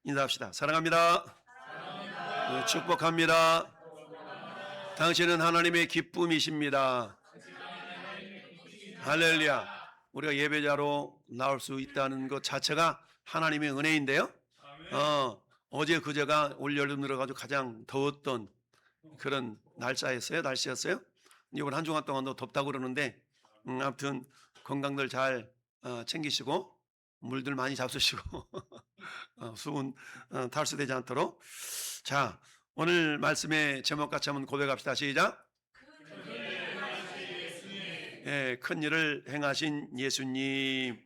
인사합시다. 사랑합니다. 축복합니다. 당신은 하나님의 기쁨이십니다. 할렐루야. 우리가 예배자로 나올 수 있다는 것 자체가 하나님의 은혜인데요. 어제 그제가 올여름 들어가지고 가장 더웠던 그런 날씨였어요. 이번 한 주간 동안도 덥다고 그러는데 아무튼 건강들 잘 챙기시고 물들 많이 잡수시고 수분 탈수되지 않도록. 자, 오늘 말씀의 제목같이 한번 고백합시다. 시작. 큰 일을 행하신 예수님.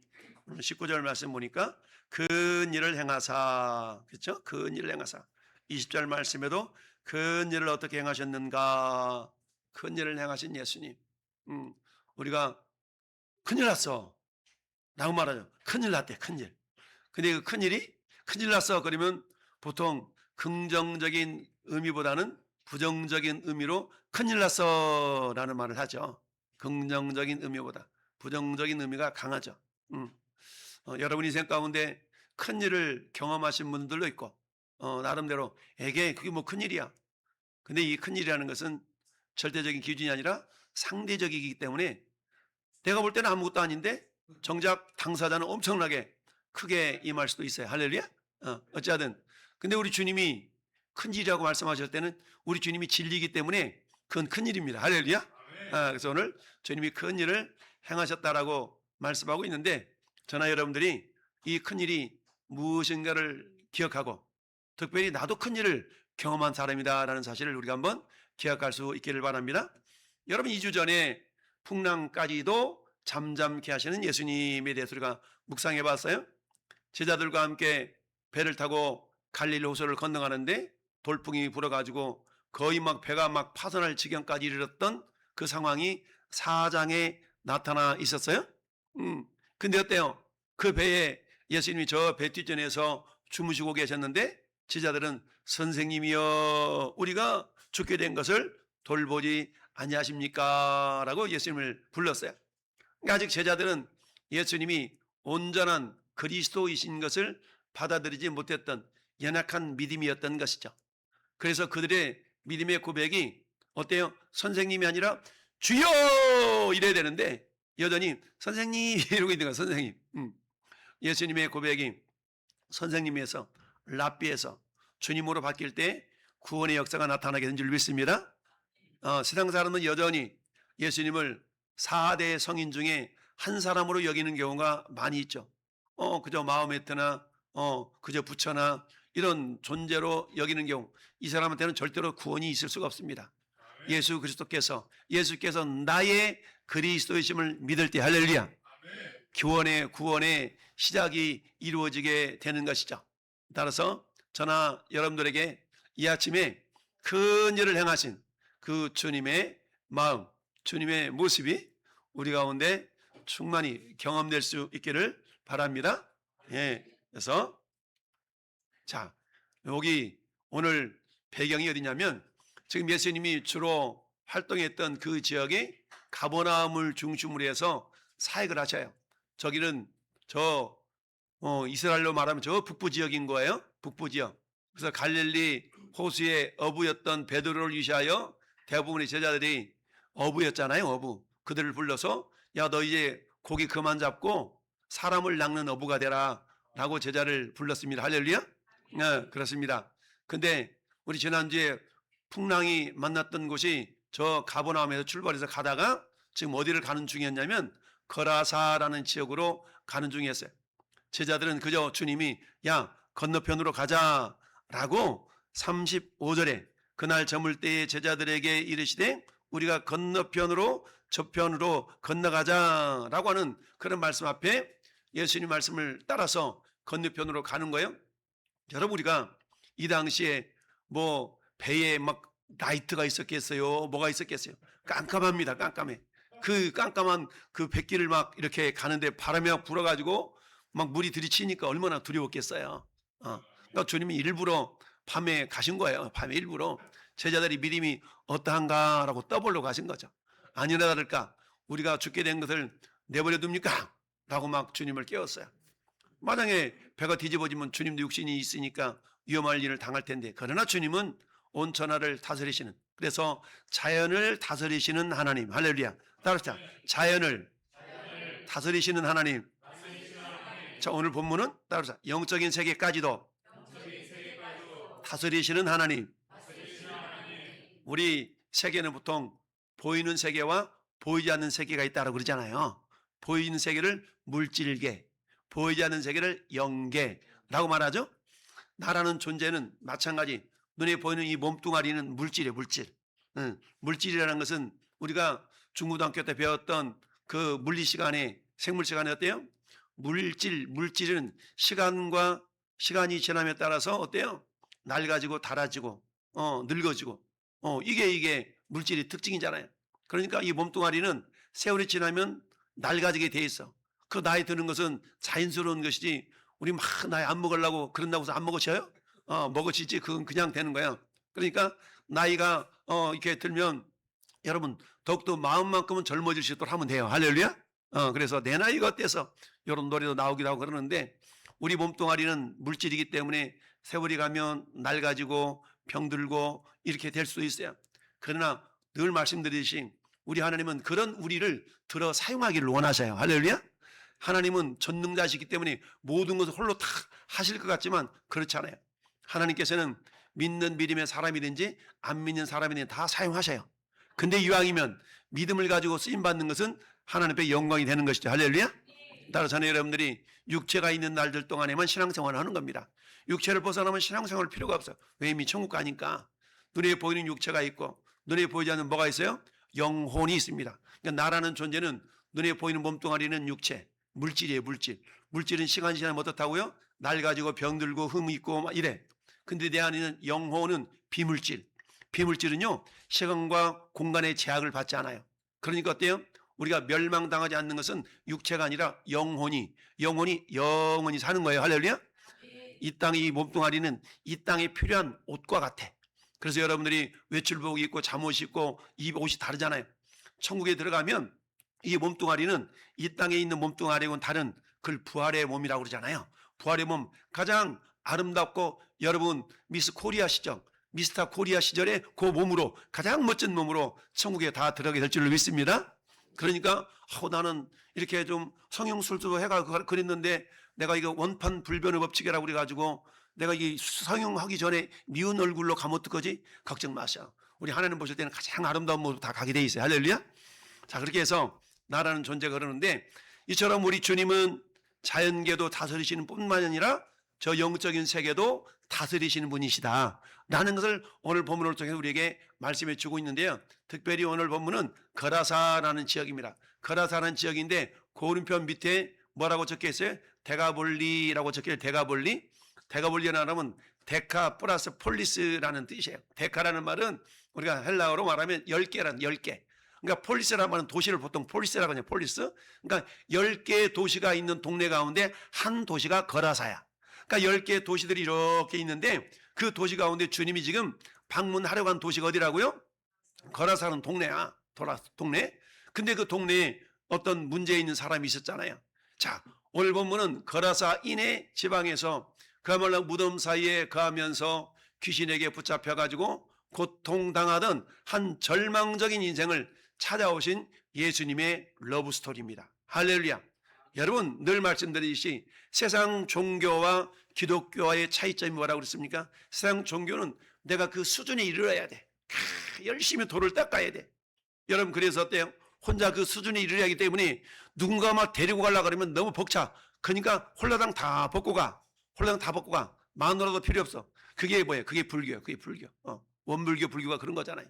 19절 말씀 보니까 큰 일을 행하사, 그렇죠? 큰 일을 행하사. 20절 말씀에도 큰 일을 어떻게 행하셨는가? 큰 일을 행하신 예수님. 우리가 큰일 났어 라고 말하죠. 큰일 났대, 큰일. 근데 그 큰일 났어 그러면 보통 긍정적인 의미보다는 부정적인 의미로 큰일 났어 라는 말을 하죠. 긍정적인 의미보다 부정적인 의미가 강하죠. 여러분 인생 가운데 큰일을 경험하신 분들도 있고 나름대로 에게 그게 뭐 큰일이야. 근데 이 큰일이라는 것은 절대적인 기준이 아니라 상대적이기 때문에 내가 볼 때는 아무것도 아닌데 정작 당사자는 엄청나게 크게 임할 수도 있어요. 할렐루야. 어찌하든 근데 우리 주님이 큰일이라고 말씀하실 때는 우리 주님이 진리이기 때문에 그건 큰일입니다. 할렐루야. 그래서 오늘 주님이 큰일을 행하셨다라고 말씀하고 있는데 저나 여러분들이 이 큰일이 무엇인가를 기억하고 특별히 나도 큰일을 경험한 사람이다라는 사실을 우리가 한번 기억할 수 있기를 바랍니다. 여러분 2주 전에 풍랑까지도 잠잠케 하시는 예수님에 대해서 우리가 묵상해 봤어요. 제자들과 함께 배를 타고 갈릴리 호수를 건너가는데 돌풍이 불어가지고 거의 막 배가 막 파손할 지경까지 이르렀던 그 상황이 4장에 나타나 있었어요. 근데 어때요? 그 배에 예수님이 저 배 뒷전에서 주무시고 계셨는데 제자들은 선생님이여 우리가 죽게 된 것을 돌보지 아니하십니까? 라고 예수님을 불렀어요. 아직 제자들은 예수님이 온전한 그리스도이신 것을 받아들이지 못했던 연약한 믿음이었던 것이죠. 그래서 그들의 믿음의 고백이 어때요? 선생님이 아니라 주여 이래야 되는데 여전히 선생님 이러고 있는 거예요. 선생님. 예수님의 고백이 선생님에서 랍비에서 주님으로 바뀔 때 구원의 역사가 나타나게 된 줄 믿습니다. 세상 사람은 여전히 예수님을 4대 성인 중에 한 사람으로 여기는 경우가 많이 있죠. 그저 마호메트나 그저 부처나 이런 존재로 여기는 경우 이 사람한테는 절대로 구원이 있을 수가 없습니다. 예수께서 나의 그리스도이심을 믿을 때 할렐루야 구원의 시작이 이루어지게 되는 것이죠. 따라서 저나 여러분들에게 이 아침에 큰 일을 행하신 그 주님의 마음, 주님의 모습이 우리 가운데 충만히 경험될 수 있기를 바랍니다. 그래서 자, 여기 오늘 배경이 어디냐면 지금 예수님이 주로 활동했던 그 지역이 가버나움을 중심으로 해서 사역을 하셔요. 저기는 이스라엘로 말하면 저 북부 지역인 거예요. 북부 지역. 그래서 갈릴리 호수의 어부였던 베드로를 위시하여 대부분의 제자들이 어부였잖아요. 어부. 그들을 불러서 야, 너 이제 고기 그만 잡고 사람을 낚는 어부가 되라 라고 제자를 불렀습니다. 할렐루야. 네, 그렇습니다. 근데 우리 지난주에 풍랑이 만났던 곳이 저 가버나움에서 출발해서 가다가 지금 어디를 가는 중이었냐면 거라사라는 지역으로 가는 중이었어요. 제자들은 그저 주님이 야 건너편으로 가자라고 35절에 그날 저물 때에 제자들에게 이르시되 우리가 건너편으로 저편으로 건너가자라고 하는 그런 말씀 앞에 예수님 말씀을 따라서 건너편으로 가는 거예요. 여러분 우리가 이 당시에 뭐 배에 막 라이트가 있었겠어요? 뭐가 있었겠어요? 깜깜합니다. 깜깜해. 그 깜깜한 그 뱃길을 막 이렇게 가는데 바람이 막 불어가지고 막 물이 들이치니까 얼마나 두려웠겠어요. 그러니까 주님이 일부러 밤에 가신 거예요. 밤에 일부러 제자들이 믿음이 어떠한가라고 떠보러 가신 거죠. 아니나 다를까 우리가 죽게 된 것을 내버려 둡니까? 라고 막 주님을 깨웠어요. 만약에 배가 뒤집어지면 주님도 육신이 있으니까 위험할 일을 당할 텐데, 그러나 주님은 온 천하를 다스리시는, 그래서 자연을 다스리시는 하나님. 할렐루야. 따라합시다. 자연을 다스리시는 하나님. 자, 오늘 본문은 따라합시다. 영적인 세계까지도 다스리시는 하나님. 우리 세계는 보통 보이는 세계와 보이지 않는 세계가 있다고 그러잖아요. 보이는 세계를 물질계, 보이지 않는 세계를 영계라고 말하죠. 나라는 존재는 마찬가지. 눈에 보이는 이 몸뚱아리는 물질이에요. 물질. 물질이라는 것은 우리가 중고등학교 때 배웠던 그 물리 시간에, 생물 시간에 어때요? 물질은 시간이 지남에 따라서 어때요? 낡아지고 닳아지고 늙어지고 이게 물질의 특징이잖아요. 그러니까 이 몸뚱아리는 세월이 지나면 낡아지게 돼 있어. 그 나이 드는 것은 자연스러운 것이지, 우리 막 나이 안 먹으려고 그런다고 해서 안 먹어져요? 먹어지지. 그건 그냥 되는 거야. 그러니까 나이가 이렇게 들면 여러분 더욱더 마음만큼은 젊어질 수 있도록 하면 돼요. 할렐루야. 그래서 내 나이가 어때서 이런 노래도 나오기도 하고 그러는데, 우리 몸뚱아리는 물질이기 때문에 세월이 가면 낡아지고 병들고 이렇게 될 수도 있어요. 그러나 늘 말씀드리듯이 우리 하나님은 그런 우리를 들어 사용하기를 원하셔요. 할렐루야. 하나님은 전능자시기 때문에 모든 것을 홀로 다 하실 것 같지만 그렇지 않아요. 하나님께서는 믿는 믿음의 사람이든지 안 믿는 사람이든지 다 사용하셔요. 근데 이왕이면 믿음을 가지고 쓰임받는 것은 하나님의 영광이 되는 것이죠. 할렐루야. 따라서 여러분들이 육체가 있는 날들 동안에만 신앙생활을 하는 겁니다. 육체를 벗어나면 신앙생활 필요가 없어요. 왜? 이미 천국 가니까. 눈에 보이는 육체가 있고 눈에 보이지 않는 뭐가 있어요? 영혼이 있습니다. 그러니까 나라는 존재는 눈에 보이는 몸뚱아리는 육체, 물질이에요. 물질은 시간이 지나면 어떻다고요? 낡아지고 병들고 흠 있고 막 이래. 근데 내 안에 있는 영혼은 비물질은요 시간과 공간의 제약을 받지 않아요. 그러니까 어때요? 우리가 멸망당하지 않는 것은 육체가 아니라 영혼이 영원히 사는 거예요. 할렐루야. 이 땅의 이 몸뚱아리는 이 땅에 필요한 옷과 같아. 그래서 여러분들이 외출복 입고 잠옷 입고 이 옷이 다르잖아요. 천국에 들어가면 이 몸뚱아리는 이 땅에 있는 몸뚱아리하고는 다른, 그걸 부활의 몸이라고 그러잖아요. 부활의 몸, 가장 아름답고, 여러분 미스 코리아 시절, 미스터 코리아 시절에 그 몸으로, 가장 멋진 몸으로 천국에 다 들어가게 될 줄로 믿습니다. 그러니까 나는 이렇게 좀 성형술도 해가 그랬는데 내가 이거 원판 불변의 법칙이라고 그래가지고 내가 이 성형하기 전에 미운 얼굴로 가면 어떡하지? 걱정 마셔. 우리 하나님 보실 때는 가장 아름다운 모습 다 가게 돼 있어요. 할렐루야. 자, 그렇게 해서 나라는 존재가 그러는데, 이처럼 우리 주님은 자연계도 다스리시는 뿐만 아니라 저 영적인 세계도 다스리시는 분이시다 라는 것을 오늘 본문을 통해서 우리에게 말씀해 주고 있는데요. 특별히 오늘 본문은 거라사라는 지역입니다. 거라사라는 지역인데 고른표 밑에 뭐라고 적혀 있어요? 데가볼리라고 적혀 있어요. 데가볼리라는 말은 데카 플러스 폴리스라는 뜻이에요. 데카라는 말은 우리가 헬라어로 말하면 10개라는 10개. 그러니까 폴리스라는 말은 도시를 보통 폴리스라고 하냐, 폴리스. 그러니까 10개의 도시가 있는 동네 가운데 한 도시가 거라사야. 그러니까 10개의 도시들이 이렇게 있는데 그 도시 가운데 주님이 지금 방문하려고 한 도시가 어디라고요? 거라사는 동네야. 동네. 근데 그 동네에 어떤 문제 있는 사람이 있었잖아요. 자, 오늘 본문은 거라사 이내 지방에서 그야말로 무덤 사이에 거하면서 귀신에게 붙잡혀가지고 고통당하던 한 절망적인 인생을 찾아오신 예수님의 러브스토리입니다. 할렐루야. 여러분 늘 말씀드리듯이 세상 종교와 기독교와의 차이점이 뭐라고 그랬습니까? 세상 종교는 내가 그 수준에 이르러야 돼. 열심히 돌을 닦아야 돼. 여러분 그래서 어때요? 혼자 그 수준에 이르러야 하기 때문에 누군가 막 데리고 가려고 그러면 너무 벅차. 그러니까 홀라당 다 벗고 가. 마누라도 필요 없어. 그게 뭐예요? 그게 불교예요. 그게 불교. 원불교, 불교가 그런 거잖아요.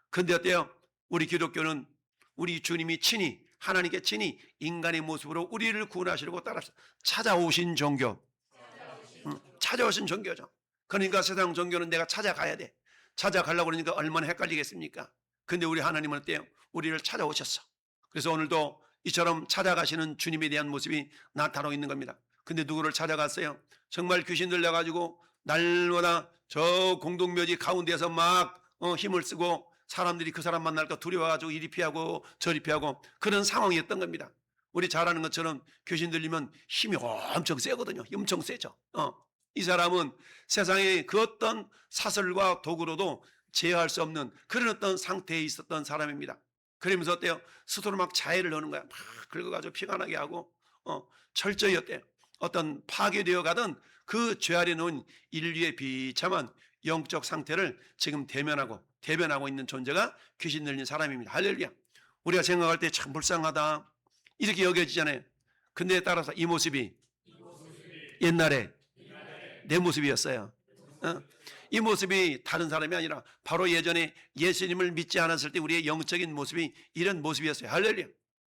근데 어때요? 우리 기독교는 우리 주님이 친히, 하나님께 친히 인간의 모습으로 우리를 구원하시려고 따라서 찾아오신 종교. 찾아오신 종교죠. 그러니까 세상 종교는 내가 찾아가야 돼. 찾아가려고 그러니까 얼마나 헷갈리겠습니까? 근데 우리 하나님은 어때요? 우리를 찾아오셨어. 그래서 오늘도 이처럼 찾아가시는 주님에 대한 모습이 나타나고 있는 겁니다. 근데 누구를 찾아갔어요? 정말 귀신 들려가지고 날마다 저 공동묘지 가운데서 막 힘을 쓰고 사람들이 그 사람 만날까 두려워가지고 이리 피하고 저리 피하고 그런 상황이었던 겁니다. 우리 잘 아는 것처럼 귀신 들리면 힘이 엄청 세거든요. 엄청 세죠. 이 사람은 세상의 그 어떤 사슬과 도구로도 제어할 수 없는 그런 어떤 상태에 있었던 사람입니다. 그러면서 어때요? 스스로 막 자해를 하는 거야. 막 긁어가지고 피가 나게 하고 철저히 어때요? 어떤 파괴되어 가던 그 죄 아래 놓은 인류의 비참한 영적 상태를 지금 대변하고 있는 존재가 귀신 들린 사람입니다. 할렐루야. 우리가 생각할 때 참 불쌍하다 이렇게 여겨지잖아요. 근데 따라서 이 모습이 옛날에 내 모습이었어요. 이 모습이 다른 사람이 아니라 바로 예전에 예수님을 믿지 않았을 때 우리의 영적인 모습이 이런 모습이었어요. 할렐루야.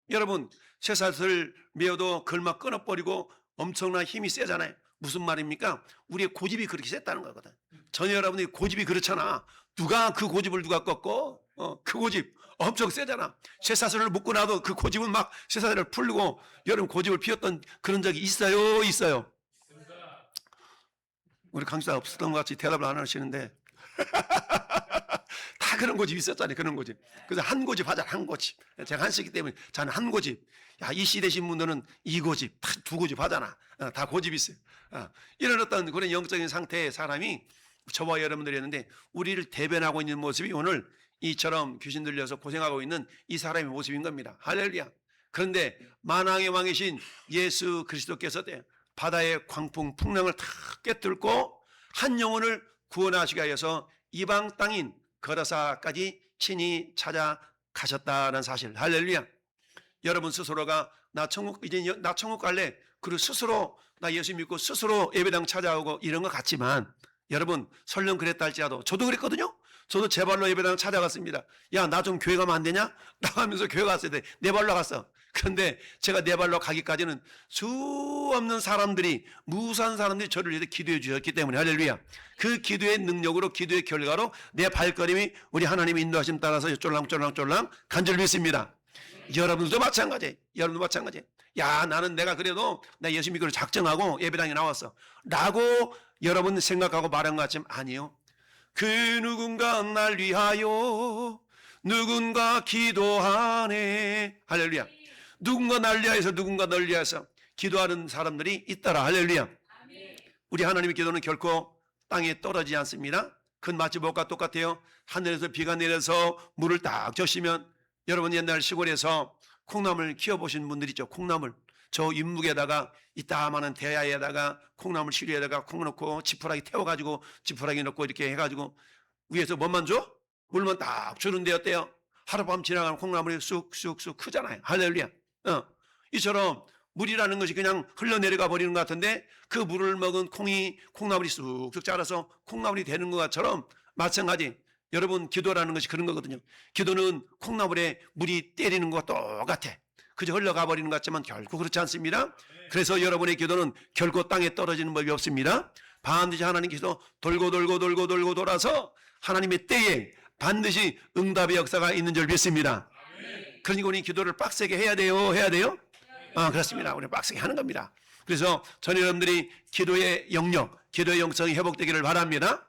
여러분 쇠사슬 메어도 걸막 끊어버리고 엄청난 힘이 세잖아요. 무슨 말입니까? 우리의 고집이 그렇게 셌다는 거거든. 전혀 여러분들이 고집이 그렇잖아. 누가 그 고집을 누가 꺾어? 그 고집 엄청 세잖아. 쇠사슬을 묶고 나도 그 고집은 막 쇠사슬을 풀고 여러분 고집을 피웠던 그런 적이 있어요? 있어요? 우리 강사 없었던 것 같이 대답을 안 하시는데 다 그런 고집이 있었잖아요. 그런 고집. 그래서 한 고집 하자. 한 고집. 제가 한시기 때문에 저는 한 고집. 야, 이 시대신 분들은 이 고집, 두 고집 하잖아. 다 고집이 있어요. 이런 어떤 그런 영적인 상태의 사람이 저와 여러분들이었는데 우리를 대변하고 있는 모습이 오늘 이처럼 귀신 들려서 고생하고 있는 이 사람의 모습인 겁니다. 할렐루야. 그런데 만왕의 왕이신 예수 그리스도께서 바다의 광풍 풍랑을 다 깨뚫고 한 영혼을 구원하시기 위해서 이방 땅인 거라사까지 친히 찾아가셨다는 사실. 할렐루야. 여러분 스스로가 나 천국 갈래. 그리고 스스로 나 예수 믿고 스스로 예배당 찾아오고 이런 것 같지만 여러분 설령 그랬다 할지라도 저도 그랬거든요. 저도 제 발로 예배당 찾아갔습니다. 야, 나 좀 교회 가면 안 되냐? 나가면서 교회 갔어야 돼. 내 발로 갔어. 그런데 제가 내 발로 가기까지는 수 없는 사람들이 무수한 사람들이 저를 위해서 기도해 주셨기 때문에 할렐루야. 그 기도의 능력으로 기도의 결과로 내 발걸음이 우리 하나님의 인도하심 따라서 쫄랑쫄랑쫄랑 간절히 믿습니다. 여러분도 마찬가지. 여러분도 마찬가지. 야, 나는 내가 그래도 나 예수 믿기로 작정하고 예배당에 나왔어 라고 여러분 생각하고 말한 것 같지만 아니요. 그 누군가 날 위하여 누군가 기도하네. 할렐루야. 누군가 날 위하여서 누군가 널 위하여서 기도하는 사람들이 있더라. 할렐루야. 우리 하나님의 기도는 결코 땅에 떨어지지 않습니다. 그건 마치 뭐가 똑같아요. 하늘에서 비가 내려서 물을 딱 적시면 여러분 옛날 시골에서 콩나물 키워보신 분들 있죠. 콩나물 저 윗목에다가 이따만한 대야에다가 콩나물 시루에다가 콩 넣고 지푸라기 태워가지고 지푸라기 넣고 이렇게 해가지고 위에서 뭐만 줘? 물만 딱 주는데 어때요? 하룻밤 지나가면 콩나물이 쑥쑥쑥 크잖아요. 할렐루야. 이처럼 물이라는 것이 그냥 흘러내려가 버리는 것 같은데 그 물을 먹은 콩나물이 쑥쑥 자라서 콩나물이 되는 것처럼 마찬가지 여러분 기도라는 것이 그런 거거든요. 기도는 콩나물에 물이 때리는 것과 똑같아. 그저 흘러가 버리는 것 같지만 결코 그렇지 않습니다. 그래서 여러분의 기도는 결코 땅에 떨어지는 법이 없습니다. 반드시 하나님 기도 돌고 돌아서 하나님의 때에 반드시 응답의 역사가 있는 줄 믿습니다. 그러니까 우리 기도를 빡세게 해야 돼요? 그렇습니다. 우리 빡세게 하는 겁니다. 그래서 전 여러분들이 기도의 영역, 기도의 영성이 회복되기를 바랍니다.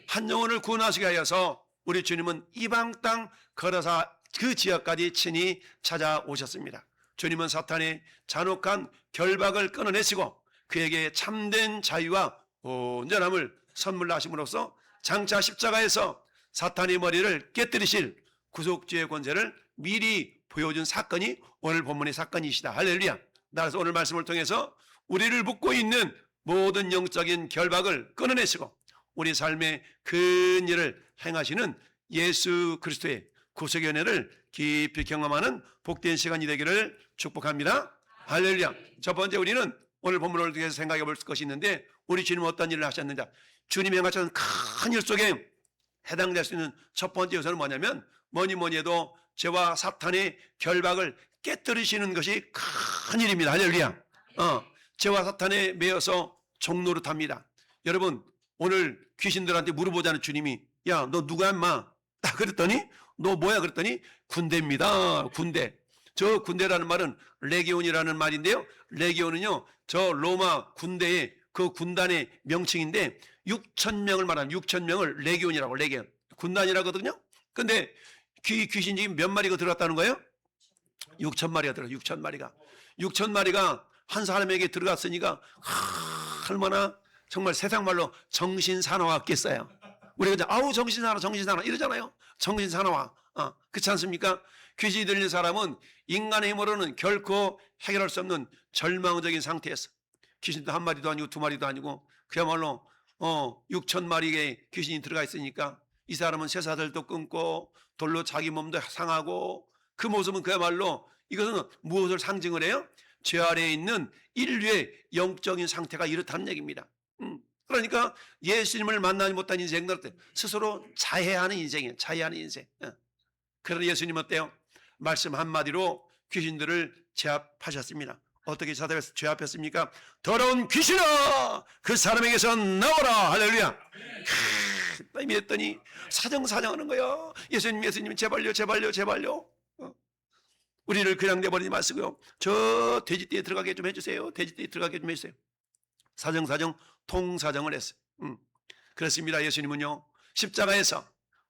한 영혼을 구원하시기 위해서 우리 주님은 이방 땅 걸어서 그 지역까지 친히 찾아오셨습니다. 주님은 사탄의 잔혹한 결박을 끊어내시고 그에게 참된 자유와 온전함을 선물하심으로써 장차 십자가에서 사탄의 머리를 깨뜨리실 구속주의 권세를 미리 보여준 사건이 오늘 본문의 사건이시다. 할렐루야. 따라서 오늘 말씀을 통해서 우리를 묶고 있는 모든 영적인 결박을 끊어내시고 우리 삶의 큰 일을 행하시는 예수 그리스도의 구속의 은혜를 깊이 경험하는 복된 시간이 되기를 축복합니다. 할렐루야. 첫 번째 우리는 오늘 본문을 통해서 생각해 볼 것이 있는데 우리 주님은 어떤 일을 하셨는지 주님이 행하셨던 큰 일 속에 해당될 수 있는 첫 번째 요소는 뭐냐면 뭐니 해도 죄와 사탄의 결박을 깨뜨리시는 것이 큰 일입니다. 할렐루야. 죄와 사탄에 매여서 종노릇합니다. 여러분 오늘 귀신들한테 물어보자는 주님이 야 너 누가 인마 딱 그랬더니 너 뭐야 그랬더니 군대입니다. 군대. 저 군대라는 말은 레기온이라는 말인데요. 레기온은요 저 로마 군대의 그 군단의 명칭인데 6,000명을 말하는 6,000명을 레기온이라고 레기온 군단이라거든요. 근데 귀신 지금 몇 마리가 들어왔다는 거예요? 6천 마리가 들어. 6천 마리가. 6천 마리가 한 사람에게 들어갔으니까 얼마나 정말 세상 말로 정신 사나웠겠어요. 우리가 이제 아우 정신 사나 이러잖아요. 정신 사나워. 그렇지 않습니까? 귀신이 들린 사람은 인간의 힘으로는 결코 해결할 수 없는 절망적인 상태에서, 귀신도 한 마리도 아니고 두 마리도 아니고 그야말로 6천 마리의 귀신이 들어가 있으니까 이 사람은 쇠사슬도 끊고 돌로 자기 몸도 상하고, 그 모습은 그야말로 이것은 무엇을 상징을 해요? 죄 아래에 있는 인류의 영적인 상태가 이렇다는 얘기입니다. 그러니까 예수님을 만나지 못한 인생들 스스로 자해하는 인생이에요. 자해하는 인생. 그러나 예수님 어때요? 말씀 한마디로 귀신들을 제압하셨습니다. 어떻게 제압했습니까? 더러운 귀신아, 그 사람에게서 나오라. 할렐루야. 했더니 사정사정하는 거예요. 예수님 제발요. 우리를 그냥 내버리지 마시고요, 저 돼지떼에 들어가게 좀 해주세요. 돼지떼에 들어가게 좀 해주세요. 사정사정 통사정을 했어요. 그렇습니다. 예수님은요, 십자가에서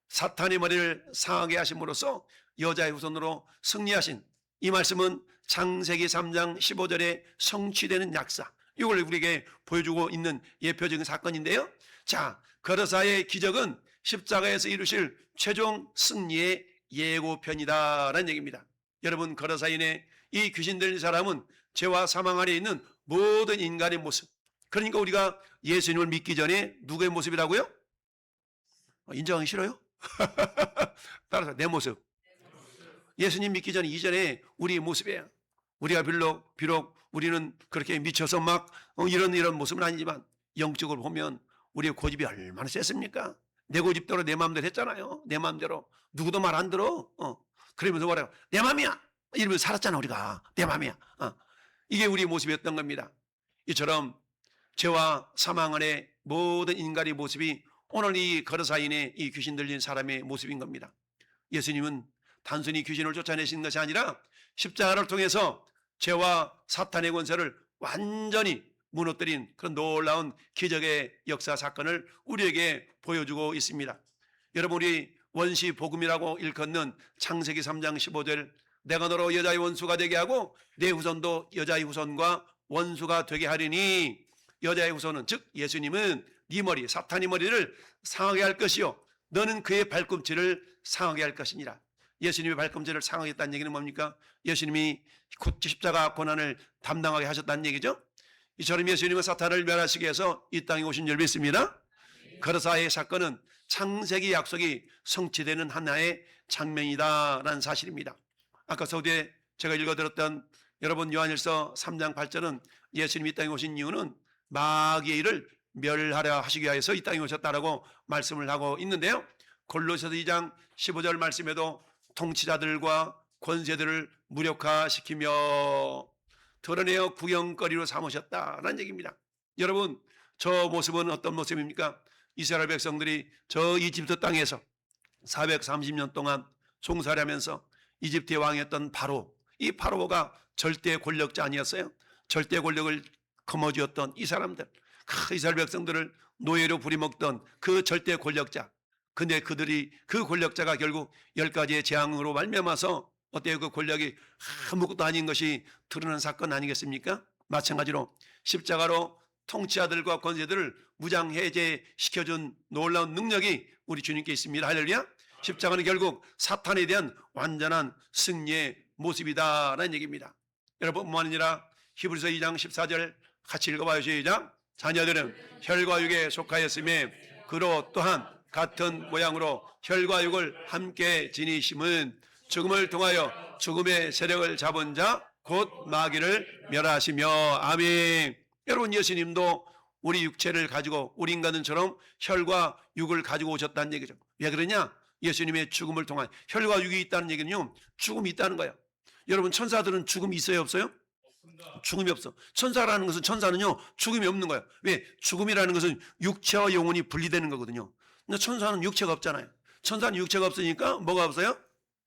사탄의 머리를 상하게 하심으로써 여자의 후손으로 승리하신 이 말씀은 창세기 3장 15절에 성취되는 약사, 이걸 우리에게 보여주고 있는 예표적인 사건인데요. 자, 거르사의 기적은 십자가에서 이루실 최종 승리의 예고편이다라는 얘기입니다. 여러분, 거르사인의 이 귀신 들린 사람은 죄와 사망 아래 있는 모든 인간의 모습, 그러니까 우리가 예수님을 믿기 전에 누구의 모습이라고요? 인정하기 싫어요? 따라서 내 모습. 예수님 믿기 전 이전에 우리의 모습이에요. 우리가 비록 우리는 그렇게 미쳐서 막 이런 모습은 아니지만 영적으로 보면 우리의 고집이 얼마나 셌습니까? 내 고집대로 내 마음대로 했잖아요. 내 마음대로. 누구도 말 안 들어. 그러면서 뭐라고? 내 맘이야. 이러면서 살았잖아 우리가. 내 맘이야. 이게 우리의 모습이었던 겁니다. 이처럼 죄와 사망 안에 모든 인간의 모습이 오늘 이 거르사인의 이 귀신 들린 사람의 모습인 겁니다. 예수님은 단순히 귀신을 쫓아내신 것이 아니라 십자가를 통해서 죄와 사탄의 권세를 완전히 무너뜨린 그런 놀라운 기적의 역사 사건을 우리에게 보여주고 있습니다. 여러분, 우리 원시 복음이라고 일컫는 창세기 3장 15절, 내가 너로 여자의 원수가 되게 하고 내 후손도 여자의 후손과 원수가 되게 하리니, 여자의 후손은 즉 예수님은 네 머리, 사탄의 머리를 상하게 할 것이요 너는 그의 발꿈치를 상하게 할 것이니라. 예수님의 발꿈치를 상하게 했다는 얘기는 뭡니까? 예수님이 십자가 고난을 담당하게 하셨다는 얘기죠. 이처럼 예수님은 사탄을 멸하시기 위해서 이 땅에 오신 줄 믿습니다. 거르사의 사건은 창세기 약속이 성취되는 하나의 장면이다라는 사실입니다. 아까 서두에 제가 읽어드렸던 여러분 요한일서 3장 8절은 예수님이 이 땅에 오신 이유는 마귀의 일을 멸하려 하시기 위해서 이 땅에 오셨다라고 말씀을 하고 있는데요. 골로새서 2장 15절 말씀에도 통치자들과 권세들을 무력화시키며 드러내어 구경거리로 삼으셨다라는 얘기입니다. 여러분, 저 모습은 어떤 모습입니까? 이스라엘 백성들이 저 이집트 땅에서 430년 동안 종살이하면서 이집트의 왕이었던 바로, 이 바로가 절대 권력자 아니었어요? 절대 권력을 거머쥐었던 이 사람들, 이스라엘 백성들을 노예로 부리먹던 그 절대 권력자. 근데 그들이, 그 권력자가 결국 10가지의 재앙으로 말미암아서 어때요? 그 권력이 아무것도 아닌 것이 드러난 사건 아니겠습니까? 마찬가지로 십자가로 통치자들과 권세들을 무장해제시켜준 놀라운 능력이 우리 주님께 있습니다. 할렐루야. 십자가는 결국 사탄에 대한 완전한 승리의 모습이다라는 얘기입니다. 여러분, 뿐만 아니라 히브리서 2장 14절 같이 읽어봐요. 시작. 자녀들은 혈과 육에 속하였음에 그로 또한 같은 모양으로 혈과 육을 함께 지니심은 죽음을 통하여 죽음의 세력을 잡은 자 곧 마귀를 멸하시며. 아멘. 여러분, 예수님도 우리 육체를 가지고 우리 인간들처럼 혈과 육을 가지고 오셨다는 얘기죠. 왜 그러냐? 예수님의 죽음을 통한 혈과 육이 있다는 얘기는요, 죽음이 있다는 거예요. 여러분, 천사들은 죽음이 있어요, 없어요? 죽음이 없어. 천사라는 것은, 천사는요 죽음이 없는 거예요. 왜? 죽음이라는 것은 육체와 영혼이 분리되는 거거든요. 근데 천사는 육체가 없잖아요. 천사는 육체가 없으니까 뭐가 없어요?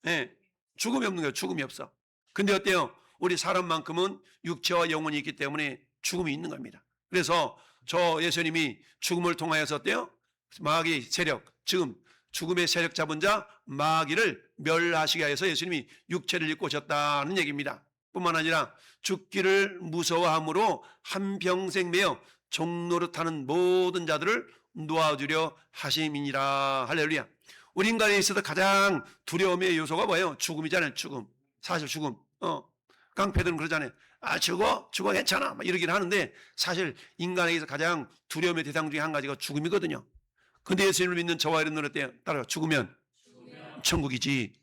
네, 죽음이 없는 거예요. 죽음이 없어. 근데 어때요? 우리 사람만큼은 육체와 영혼이 있기 때문에 죽음이 있는 겁니다. 그래서 저 예수님이 죽음을 통하여서 어때요? 마귀의 세력, 지금 죽음의 세력 잡은 자 마귀를 멸하시게 하여서 예수님이 육체를 입고 오셨다는 얘기입니다. 뿐만 아니라 죽기를 무서워함으로 한평생 매여 종노릇하는 모든 자들을 놓아주려 하심이니라. 할렐루야. 우리 인간에 있어서 가장 두려움의 요소가 뭐예요? 죽음이잖아요. 죽음. 사실 죽음. 깡패들은 그러잖아요. 아, 죽어 괜찮아 막 이러긴 하는데, 사실 인간에게서 가장 두려움의 대상 중에 한 가지가 죽음이거든요. 근데 예수님을 믿는 저와 여러분 어때요? 따라가. 죽으면 천국이지.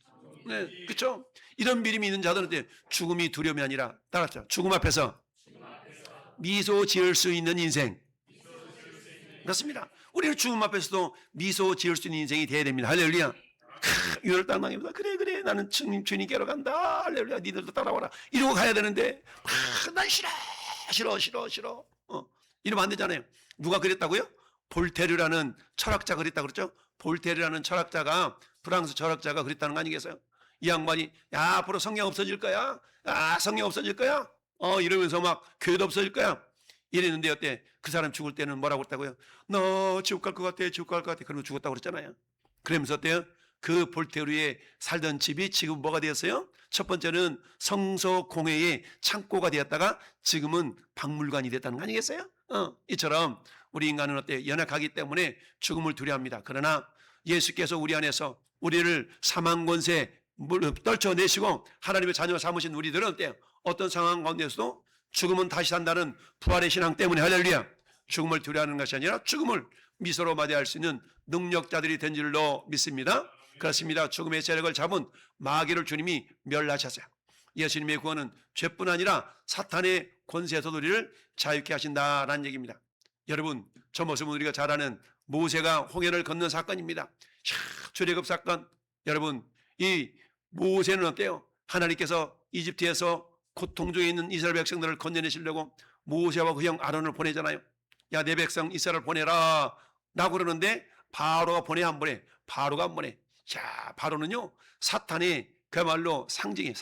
네, 그렇죠? 이런 믿음이 있는 자들은 죽음이 두려움이 아니라, 따라서 죽음 앞에서 미소 지을 수 있는 인생. 그렇습니다. 우리는 죽음 앞에서도 미소 지을 수 있는 인생이 돼야 됩니다. 할렐루야. 유혈 땅당입니다. 그래 나는 주님께로 간다. 할렐루야. 니들도 따라와라. 이러고 가야 되는데 난 싫어. 이러면 안 되잖아요. 누가 그랬다고요? 볼테르라는 철학자가 그랬다고 그랬죠. 볼테르라는 철학자가, 프랑스 철학자가 그랬다는 거 아니겠어요? 이 양반이 야, 앞으로 성경 없어질 거야. 성경 없어질 거야. 이러면서 막 교회도 없어질 거야. 이랬는데 어때? 그 사람 죽을 때는 뭐라고 했다고요? 너 지옥 갈 것 같아. 지옥 갈 것 같아. 그러면 죽었다고 그랬잖아요. 그러면서 어때요? 그 볼테르에 살던 집이 지금 뭐가 되었어요? 첫 번째는 성서 공회의 창고가 되었다가 지금은 박물관이 됐다는 거 아니겠어요? 이처럼 우리 인간은 어때요? 연약하기 때문에 죽음을 두려워합니다. 그러나 예수께서 우리 안에서 우리를 사망 권세 떨쳐내시고 하나님의 자녀 삼으신 우리들은 어때요? 어떤 상황 가운데서도 죽음은 다시 산다는 부활의 신앙 때문에, 할렐루야, 죽음을 두려워하는 것이 아니라 죽음을 미소로 맞이할 수 있는 능력자들이 된 줄로 믿습니다. 그렇습니다. 죽음의 세력을 잡은 마귀를 주님이 멸하셨어요. 예수님의 구원은 죄뿐 아니라 사탄의 권세에서도 우리를 자유케 하신다라는 얘기입니다. 여러분, 저 모습은 우리가 잘 아는 모세가 홍해를 건넌 사건입니다. 출애굽 사건. 여러분, 이 모세는 어때요? 하나님께서 이집트에서 고통 중에 있는 이스라엘 백성들을 건져내시려고 모세와 그 형 아론을 보내잖아요. 야, 내 백성 이스라엘 보내라 라고 그러는데 바로가 보내 안 보내? 바로가 안 보내. 자, 바로는요 사탄의 그야말로 상징이에요.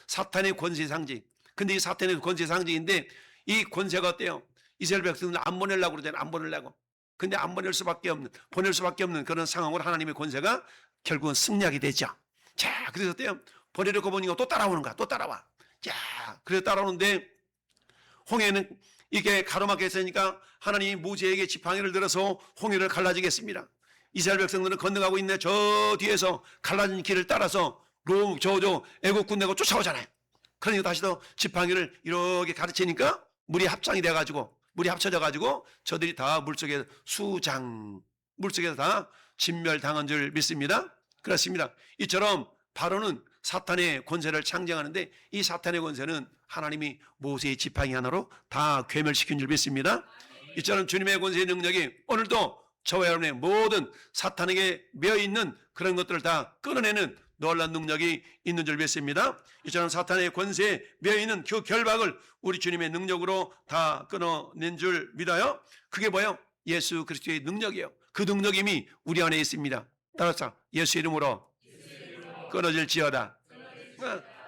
사탄의 권세 상징. 근데 이 사탄의 권세 상징인데 이 권세가 어때요? 이스라엘 백성들 안 보내려고 그러잖아요. 안 보내려고. 근데 안 보낼 수밖에 없는 그런 상황으로 하나님의 권세가 결국은 승리하게 되죠. 자, 그래서 어때요? 보내려고 보니까 또 따라오는 거야. 또 따라와. 자, 그래서 따라오는데 홍해는 이게 가로막혀 있으니까 하나님이 모세에게 지팡이를 들어서 홍해를 갈라지겠습니다. 이스라엘 백성들은 건너가고 있네. 저 뒤에서 갈라진 길을 따라서 애국 군대가 쫓아오잖아요. 그러니까 다시 또 지팡이를 이렇게 가르치니까 물이 합쳐져가지고 저들이 다 물속에서 물속에서 다 진멸당한 줄 믿습니다. 그렇습니다. 이처럼 바로는 사탄의 권세를 창정하는데 이 사탄의 권세는 하나님이 모세의 지팡이 하나로 다 괴멸시킨 줄 믿습니다. 이처럼 주님의 권세의 능력이 오늘도 저와 여러분의 모든 사탄에게 매어있는 그런 것들을 다 끊어내는 놀라운 능력이 있는 줄 믿습니다. 이처럼 사탄의 권세에 매어있는 그 결박을 우리 주님의 능력으로 다 끊어낸 줄 믿어요. 그게 뭐예요? 예수 그리스도의 능력이에요. 그 능력이 이미 우리 안에 있습니다. 따라서 예수 이름으로 끊어질지어다.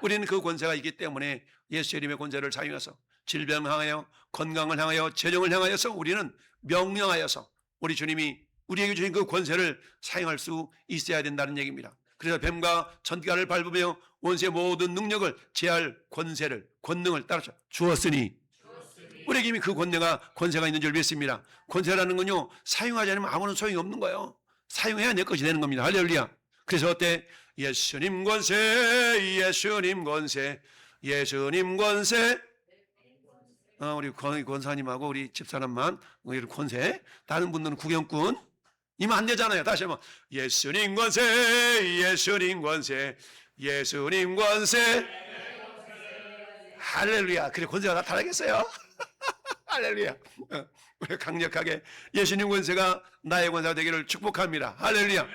우리는 그 권세가 있기 때문에 예수 이름의 권세를 사용해서 질병을 향하여, 건강을 향하여, 재정을 향하여서 우리는 명령하여서 우리 주님이 우리에게 주신 그 권세를 사용할 수 있어야 된다는 얘기입니다. 그래서 뱀과 전갈을 밟으며 원수의 모든 능력을 제할 권능을 따라서 주었으니 우리에게 이미 그 권세가 있는 줄 믿습니다. 권세라는 건요, 사용하지 않으면 아무런 소용이 없는 거예요. 사용해야 내 것이 되는 겁니다. 할렐루야. 그래서 어때? 예수님 권세, 예수님 권세, 예수님 권세. 우리 권사님하고 우리 집사람만 우리 권세. 다른 분들은 구경꾼. 이면 안 되잖아요. 다시 한번 예수님 권세, 예수님 권세, 예수님 권세. 할렐루야. 그래 권세가 나타나겠어요? 할렐루야. 우리 강력하게 예수님 권세가 나의 권세가 되기를 축복합니다. 할렐루야.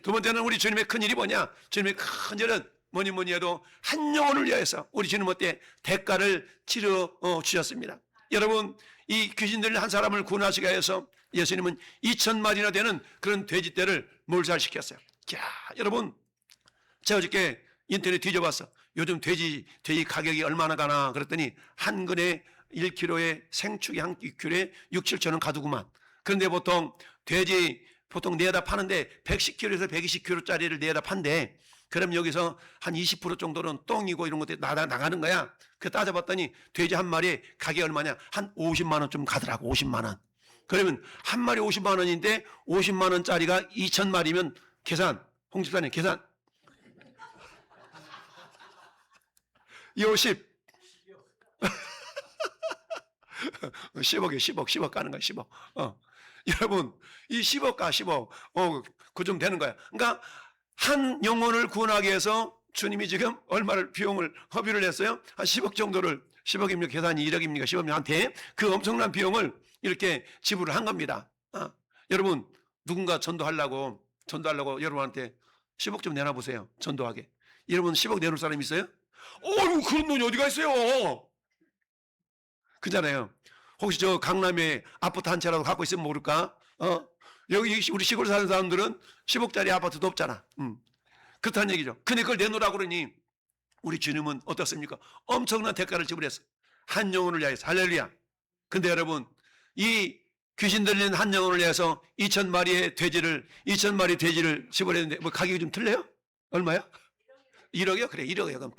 두 번째는 우리 주님의 큰 일이 뭐냐? 주님의 큰 일은 뭐니 해도 한 영혼을 위해서 우리 주님 어때? 대가를 치러 주셨습니다. 여러분, 이 귀신들 한 사람을 구원하시기 위해서 예수님은 2,000마리나 되는 그런 돼지떼를 몰살시켰어요. 자, 여러분, 제가 어저께 인터넷 뒤져봤어. 요즘 돼지 가격이 얼마나 가나 그랬더니 한 근에 1kg에 생축이 한 1kg에 6, 7천 원 가두구만. 그런데 보통 돼지 보통 내다 파는데 110kg에서 120kg짜리를 내다 판대. 그럼 여기서 한 20% 정도는 똥이고 이런 것들이 나가는 거야. 그 따져봤더니 돼지 한 마리에 가격이 얼마냐? 한 50만 원 좀 가더라고. 50만 원. 그러면 한 마리 50만 원인데 50만 원짜리가 2,000마리면 계산. 홍 집사님 계산. 50. 10억이에요. 10억 가는 거야. 10억. 여러분 이 10억과 10억 그 좀 되는 거야. 그러니까 한 영혼을 구원하기 위해서 주님이 지금 얼마를 비용을 허비를 했어요? 한 10억 정도를 10억입니까? 계산이 1억입니까? 10억한테 그 엄청난 비용을 이렇게 지불을 한 겁니다. 여러분 누군가 전도하려고 여러분한테 10억 좀 내놔 보세요. 전도하게. 여러분 10억 내놓을 사람 있어요? 그런 돈이 어디가 있어요? 그잖아요. 혹시 저 강남에 아파트 한 채라도 갖고 있으면 모를까? 여기 우리 시골 사는 사람들은 10억짜리 아파트도 없잖아. 그렇다는 얘기죠. 근데 그걸 내놓으라고 그러니 우리 주님은 어떻습니까? 엄청난 대가를 지불했어. 한 영혼을 위해서. 할렐루야. 근데 여러분 이 귀신 들린 한 영혼을 위해서 2,000마리 돼지를 지불했는데 뭐 가격이 좀 틀려요? 얼마야? 1억이요? 그래 1억이요. 그럼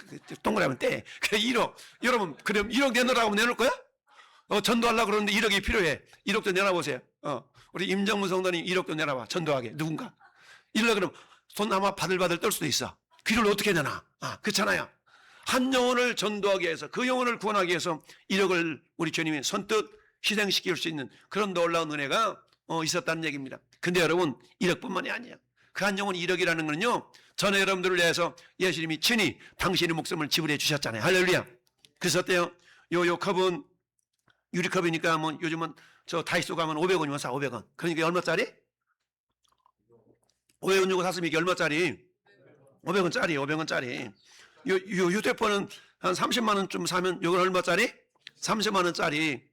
동그라미 하면 떼. 그래 1억. 여러분 그럼 1억 내놓으라고 하면 내놓을 거야? 전도하려고 그러는데 1억이 필요해. 1억도 내놔보세요. 우리 임정문 성도님 1억도 내놔봐. 전도하게. 누군가. 이러려 그러면 돈 아마 바들바들 떨 수도 있어. 귀를 어떻게 내나? 그렇잖아요. 한 영혼을 전도하기 위해서, 그 영혼을 구원하기 위해서 1억을 우리 주님이 선뜻 희생시킬 수 있는 그런 놀라운 은혜가 있었다는 얘기입니다. 근데 여러분 1억뿐만이 아니에요. 그 한 영혼 1억이라는 거는요, 전에 여러분들을 위해서 예수님이 친히 당신의 목숨을 지불해 주셨잖아요. 할렐루야. 그래서 어때요? 요 컵은 유리컵이니까 뭐 요즘은 저 다이소 가면 500원이면 사. 500원. 그러니까 얼마짜리? 500원 주고 샀으면 이게 얼마짜리? 500원짜리. 500원짜리. 요 휴대폰은 한 30만 원쯤 사면 요건 얼마짜리? 30만 원짜리.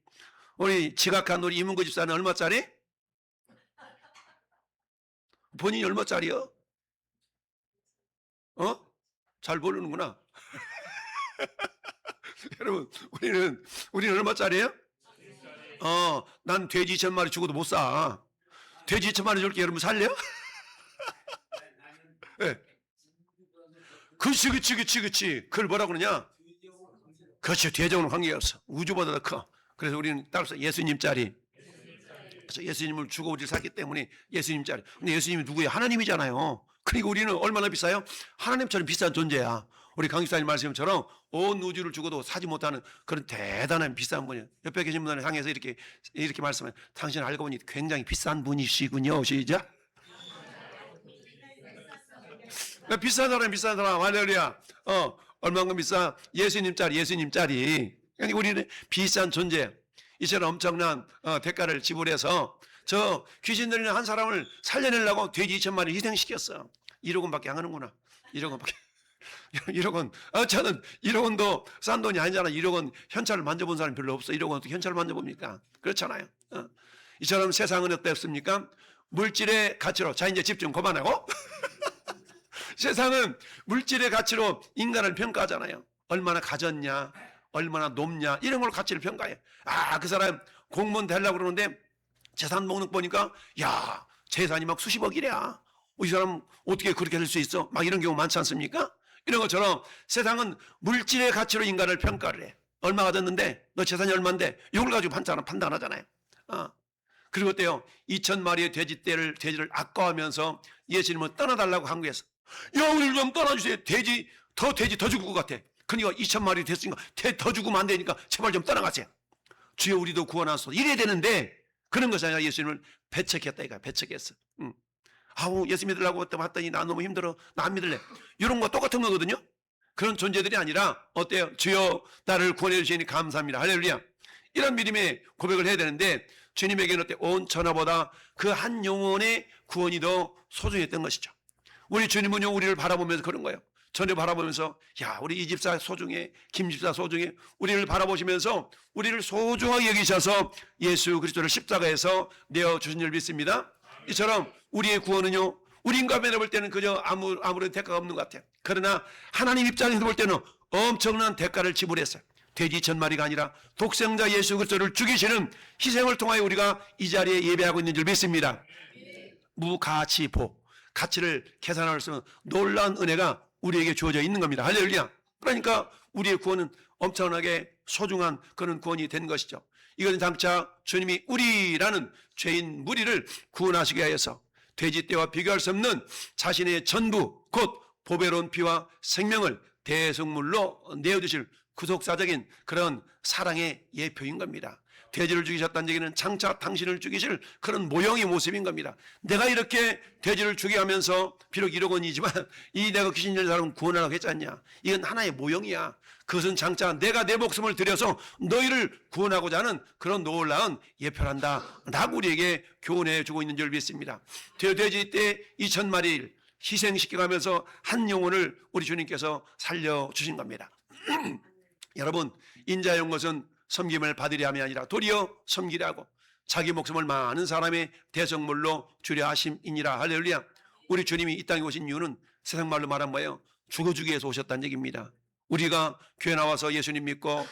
우리 지각한 우리 이문구 집사는 얼마짜리? 본인이 얼마짜리요? 잘 모르는구나. 여러분, 우리는 얼마짜리예요? 난 돼지 2,000마리 주고도 못 사. 돼지 2,000마리 줄게. 여러분 살래요? 네. 그치. 그걸 뭐라고 그러냐? 그렇지. 대적으로 관계가 없어. 우주보다 더 커. 그래서 우리는 따라서 예수님짜리. 그래서 예수님을 주고 우리를 샀기 때문에 예수님짜리. 근데 예수님이 누구예요? 하나님이잖아요. 그리고 우리는 얼마나 비싸요? 하나님처럼 비싼 존재야. 우리 강집사님 말씀처럼 온 우주를 주고도 사지 못하는 그런 대단한 비싼 분이에요. 옆에 계신 분을 향해서 이렇게 말씀해요. 당신 알고 보니 굉장히 비싼 분이시군요. 시작. 비싼 사람. 할렐루야. 얼마큼 비싸? 예수님짜리. 그러니까 우리는 비싼 존재. 이처럼 엄청난 대가를 지불해서 저 귀신 들리는 한 사람을 살려내려고 돼지 2,000마리 희생시켰어. 1억원밖에 안 하는구나. 1억원밖에. 1억원. 저는 1억원도 싼 돈이 아니잖아. 1억원 현찰을 만져본 사람이 별로 없어. 1억원 어떻게 현찰을 만져봅니까? 그렇잖아요. 이처럼 세상은 어땠습니까? 물질의 가치로. 자, 이제 집중 그만하고. 세상은 물질의 가치로 인간을 평가하잖아요. 얼마나 가졌냐, 얼마나 높냐, 이런 걸로 가치를 평가해. 그 사람 공무원 되려고 그러는데 재산 목록 보니까 야, 재산이 막 수십억이랴. 이 사람 어떻게 그렇게 될 수 있어? 막 이런 경우 많지 않습니까? 이런 것처럼 세상은 물질의 가치로 인간을 평가를 해. 얼마 가졌는데 너 재산이 얼마인데 이걸 가지고 판단하잖아요. 그리고 어때요? 2,000마리의 돼지를 아까워하면서 예수님은 떠나달라고 한국에서 야, 우리를 좀 떠나주세요. 돼지 더 죽을 것 같아. 그러니까 2,000마리 됐으니까 더 죽으면 안 되니까 제발 좀 떠나가세요. 주여 우리도 구원하소서. 이래야 되는데 그런 것이 아니라 예수님을 배척했다 이거야. 배척했어. 예수 믿으려고 봤더니 나 너무 힘들어. 나 안 믿을래. 이런 거 똑같은 거거든요. 그런 존재들이 아니라 어때요? 주여 나를 구원해 주시니 감사합니다. 할렐루야. 이런 믿음의 고백을 해야 되는데 주님에게는 어때? 온 천하보다 그 한 영혼의 구원이 더 소중했던 것이죠. 우리 주님은요 우리를 바라보면서 그런 거예요. 전에 바라보면서 야 우리 이 집사 소중해, 김 집사 소중해. 우리를 바라보시면서 우리를 소중하게 여기셔서 예수 그리스도를 십자가에서 내어주신 줄 믿습니다. 이처럼 우리의 구원은요 우리 인간면에 볼 때는 그저 아무런 대가가 없는 것 같아요. 그러나 하나님 입장에서 볼 때는 엄청난 대가를 지불했어요. 돼지 2,000마리가 아니라 독생자 예수 그리스도를 죽이시는 희생을 통하여 우리가 이 자리에 예배하고 있는 줄 믿습니다. 무가치보, 가치를 계산할 수 없는 놀라운 은혜가 우리에게 주어져 있는 겁니다. 할렐루야. 그러니까 우리의 구원은 엄청나게 소중한 그런 구원이 된 것이죠. 이것은 장차 주님이 우리라는 죄인 무리를 구원하시게 하여서 돼지떼와 비교할 수 없는 자신의 전부 곧 보배로운 피와 생명을 대속물로 내어주실 구속사적인 그런 사랑의 예표인 겁니다. 돼지를 죽이셨다는 얘기는 장차 당신을 죽이실 그런 모형의 모습인 겁니다. 내가 이렇게 돼지를 죽게 하면서 비록 1억 원이지만 이 내가 귀신 들린 사람은 구원하라고 했지 않냐. 이건 하나의 모형이야. 그것은 장차 내가 내 목숨을 들여서 너희를 구원하고자 하는 그런 놀라운 예표란다 라고 우리에게 교훈해 주고 있는 줄 믿습니다. 돼지 때 2000마리를 희생시켜가면서 한 영혼을 우리 주님께서 살려주신 겁니다. 여러분, 인자의 온 것은 섬김을 받으려 함이 아니라 도리어 섬기려 하고 자기 목숨을 많은 사람의 대성물로 주려 하심이니라. 할렐루야. 우리 주님이 이 땅에 오신 이유는 세상 말로 말하면 뭐예요? 죽어주기 위해서 오셨다는 얘기입니다. 우리가 교회 나와서 예수님 믿고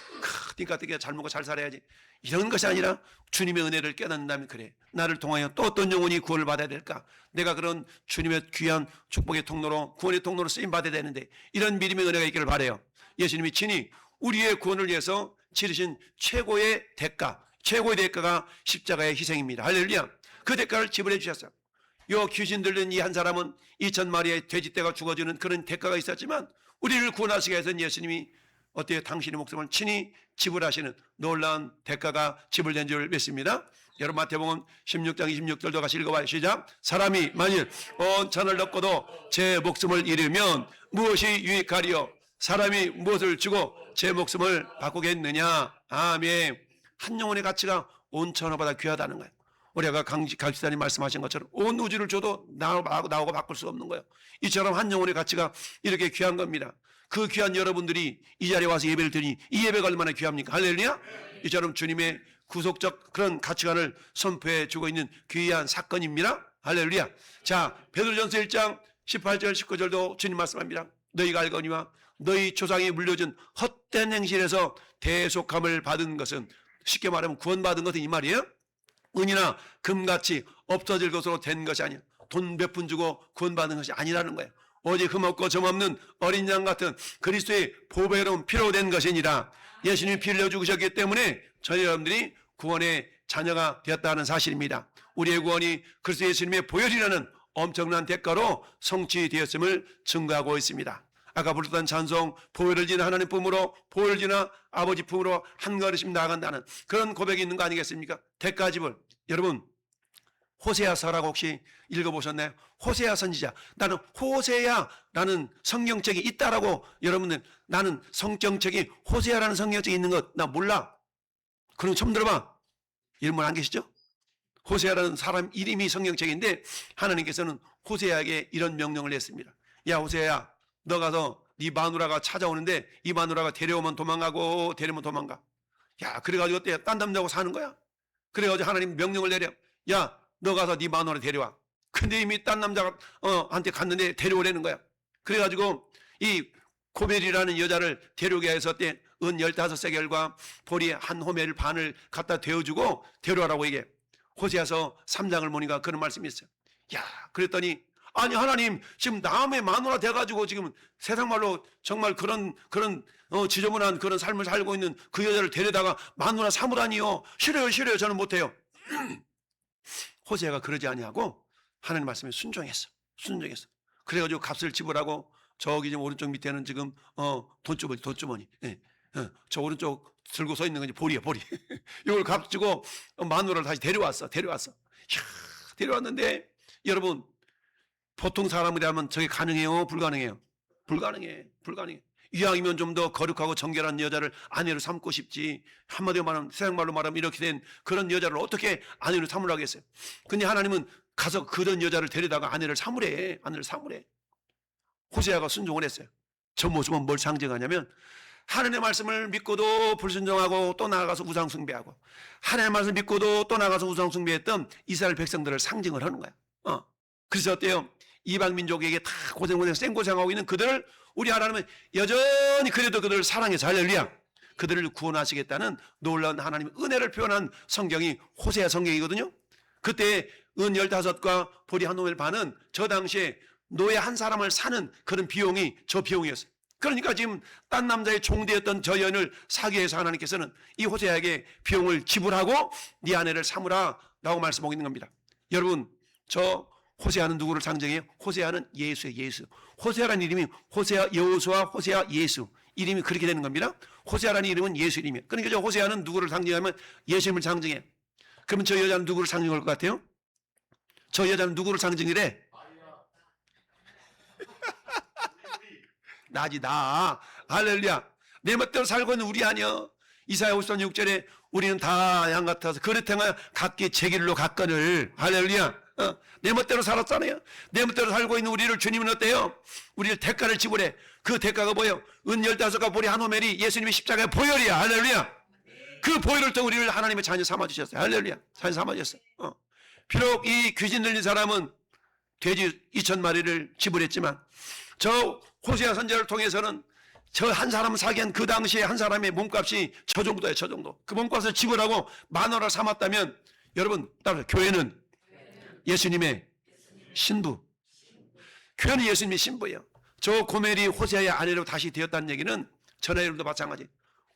띵까띵까 잘 먹고 잘 살아야지 이런 것이 아니라 주님의 은혜를 깨닫는다면 그래, 나를 통하여 또 어떤 영혼이 구원을 받아야 될까? 내가 그런 주님의 귀한 축복의 통로로 구원의 통로로 쓰임 받아야 되는데 이런 믿음의 은혜가 있기를 바라요. 예수님이 친히 우리의 구원을 위해서 치르신 최고의 대가가 십자가의 희생입니다. 할렐루야. 그 대가를 지불해 주셨어요. 요 귀신 들린 이 한 사람은 2000마리의 돼지떼가 죽어주는 그런 대가가 있었지만 우리를 구원하시기 위해서는 예수님이 어때요? 당신의 목숨을 친히 지불하시는 놀라운 대가가 지불된 줄 믿습니다. 여러분, 마태복음 16장 26절도 같이 읽어봐요. 시작. 사람이 만일 온 천을 얻고도 제 목숨을 잃으면 무엇이 유익하리요? 사람이 무엇을 주고 제 목숨을 바꾸겠느냐? 아멘. 한 영혼의 가치가 온 천하보다 귀하다는 거예요. 우리가 강지사님 말씀하신 것처럼 온 우주를 줘도 나오고 바꿀 수 없는 거예요. 이처럼 한 영혼의 가치가 이렇게 귀한 겁니다. 그 귀한 여러분들이 이 자리에 와서 예배를 드리니 이 예배가 얼마나 귀합니까? 할렐루야. 이처럼 주님의 구속적 그런 가치관을 선포해 주고 있는 귀한 사건입니다. 할렐루야. 자, 베드로전서 1장 18절 19절도 주님 말씀합니다. 너희가 알거니와 너희 조상이 물려준 헛된 행실에서 대속함을 받은 것은, 쉽게 말하면 구원받은 것은 이 말이에요. 은이나 금같이 없어질 것으로 된 것이 아니야. 돈 몇 푼 주고 구원받은 것이 아니라는 거예요. 오직 흠없고 점없는 어린 양 같은 그리스도의 보배로운 피로 된 것이니라. 예수님이 피를 흘려 죽으셨기 때문에 저희 여러분들이 구원의 자녀가 되었다는 사실입니다. 우리의 구원이 그리스도 예수님의 보혈이라는 엄청난 대가로 성취되었음을 증거하고 있습니다. 아까 부르던 찬송, 보혈을 지나 하나님 품으로, 보혈을 지나 아버지 품으로 한 걸음씩 나아간다는 그런 고백이 있는 거 아니겠습니까? 대가 지불. 여러분, 호세아서라고 혹시 읽어보셨나요? 호세아 선지자. 나는 호세아라는 성경책이 있다라고, 여러분들, 나는 성경책이 호세아라는 성경책이 있는 것 나 몰라. 그럼 처음 들어봐. 이런 분 안 계시죠? 호세아라는 사람 이름이 성경책인데 하나님께서는 호세아에게 이런 명령을 했습니다. 야, 호세아야, 너 가서 네 마누라가 찾아오는데 이 마누라가 데려오면 도망가고 데려오면 도망가. 야, 그래가지고 어때? 딴 남자하고 사는 거야? 그래가지고 하나님 명령을 내려. 야, 너 가서 네 마누라 데려와. 근데 이미 딴 남자가 한테 갔는데 데려오라는 거야. 그래가지고 이 고멜이라는 여자를 데려오게 해서 때 은 15세겔과 보리 한 호멜 반을 갖다 데워주고 데려와라고 얘기해. 호세아서 3장을 보니까 그런 말씀이 있어요. 야, 그랬더니 아니 하나님, 지금 남의 마누라 돼가지고 지금 세상 말로 정말 그런 지저분한 그런 삶을 살고 있는 그 여자를 데려다가 마누라 삼으라니요. 싫어요 저는 못해요. 호세아가 그러지 아니하고 하나님 말씀에 순종했어. 그래가지고 값을 지불하고 저기 지금 오른쪽 밑에는 지금 돈주머니. 네. 저 오른쪽 들고 서 있는 건지 보리야. 이걸 값 주고 마누라를 다시 데려왔어. 이야, 데려왔는데 여러분, 보통 사람이라면 저게 가능해요? 불가능해요? 불가능해. 이왕이면 좀 더 거룩하고 정결한 여자를 아내로 삼고 싶지. 한마디로 말하면, 세상 말로 말하면 이렇게 된 그런 여자를 어떻게 아내로 삼으라고 했어요? 근데 하나님은 가서 그런 여자를 데려다가 아내를 삼으래. 호세아가 순종을 했어요. 저 모습은 뭘 상징하냐면 하나님의 말씀을 믿고도 불순종하고 또 나아가서 우상 숭배하고, 하나님의 말씀을 믿고도 또 나아가서 우상 숭배했던 이스라엘 백성들을 상징을 하는 거야. 그래서 어때요? 이방 민족에게 다 생고생하고 있는 그들을 우리 하나님은 여전히 그래도 그들을 사랑해서, 할렐루야, 그들을 구원하시겠다는 놀라운 하나님의 은혜를 표현한 성경이 호세아 성경이거든요. 그때 은 15과 보리 한 호멜 반은 저 당시에 노예 한 사람을 사는 그런 비용이 저 비용이었어요. 그러니까 지금 딴 남자의 종되었던 저 여인을 사기 위해서 하나님께서는 이 호세아에게 비용을 지불하고 네 아내를 삼으라 라고 말씀하고 있는 겁니다. 여러분, 저 호세아는 누구를 상징해요? 호세아는 예수예요. 예수. 호세아라는 이름이 호세아 여호수아 호세아 예수, 이름이 그렇게 되는 겁니다. 호세아라는 이름은 예수 이름이에요. 그러니까 저 호세아는 누구를 상징하면 예수님을 상징해요. 그러면 저 여자는 누구를 상징할 것 같아요? 저 여자는 누구를 상징이래? 나지, 나. 할렐루야. 내 멋대로 살고 있는 우리 아니여. 이사야 53장 6절에 우리는 다 양 같아서 그릇 행하여 각기 제 길로 갔거늘. 할렐루야. 내 멋대로 살았잖아요. 내 멋대로 살고 있는 우리를 주님은 어때요? 우리를 대가를 지불해. 그 대가가 뭐예요? 은 15과 보리 한 호멜이 예수님의 십자가의 보혈이야. 할렐루야. 그 보혈을 통해 우리를 하나님의 자녀 삼아주셨어요. 할렐루야. 자녀 삼아주셨어요. 비록 이 귀신 들린 사람은 돼지 2,000마리를 지불했지만 저 호세아 선지자를 통해서는 저 한 사람 사기한 그 당시에 한 사람의 몸값이 저 정도예요. 저 정도. 그 몸값을 지불하고 만원을 삼았다면 여러분, 따라서 교회는 예수님의 신부. 교회는 예수님의 신부예요. 저 고멜이 호세아의 아내로 다시 되었다는 얘기는 저나 여러분도 마찬가지.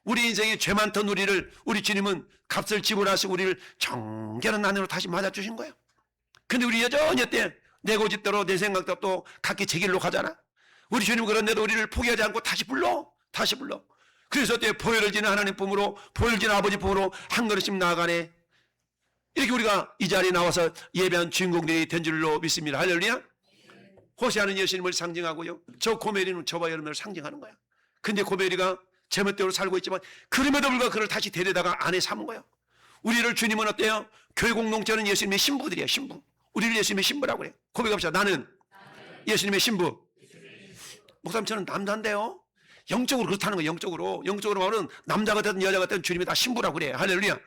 우리 인생에 죄 많던 우리를 우리 주님은 값을 지불하시고 우리를 정결한 아내로 다시 맞아주신 거예요. 근데 우리 여전히 어때? 내 고집대로 내 생각대로 또 각기 제 길로 가잖아. 우리 주님은 그런데도 우리를 포기하지 않고 다시 불러. 다시 불러. 그래서 어때? 보혈을 지는 하나님 품으로, 보혈을 지는 아버지 품으로 한 걸음씩 나아가네. 이렇게 우리가 이 자리에 나와서 예배한 주인공들이 된 줄로 믿습니다. 할렐루야. 호세아는 예수님을 상징하고요, 저 고멜이는 저와 여러분을 상징하는 거야. 근데 고멜이가 제멋대로 살고 있지만 그럼에도 불구하고 그를 다시 데려다가 아내 삼은 거예요. 우리를 주님은 어때요? 교회 공동체는 예수님의 신부들이에요. 신부. 우리를 예수님의 신부라고 그래요. 고백합시다. 나는 예수님의 신부. 목사님, 저는 남자인데요. 영적으로 그렇다는 거예요. 영적으로 말하면 남자가 되든 여자가 되든 주님이 다 신부라고 그래요. 할렐루야.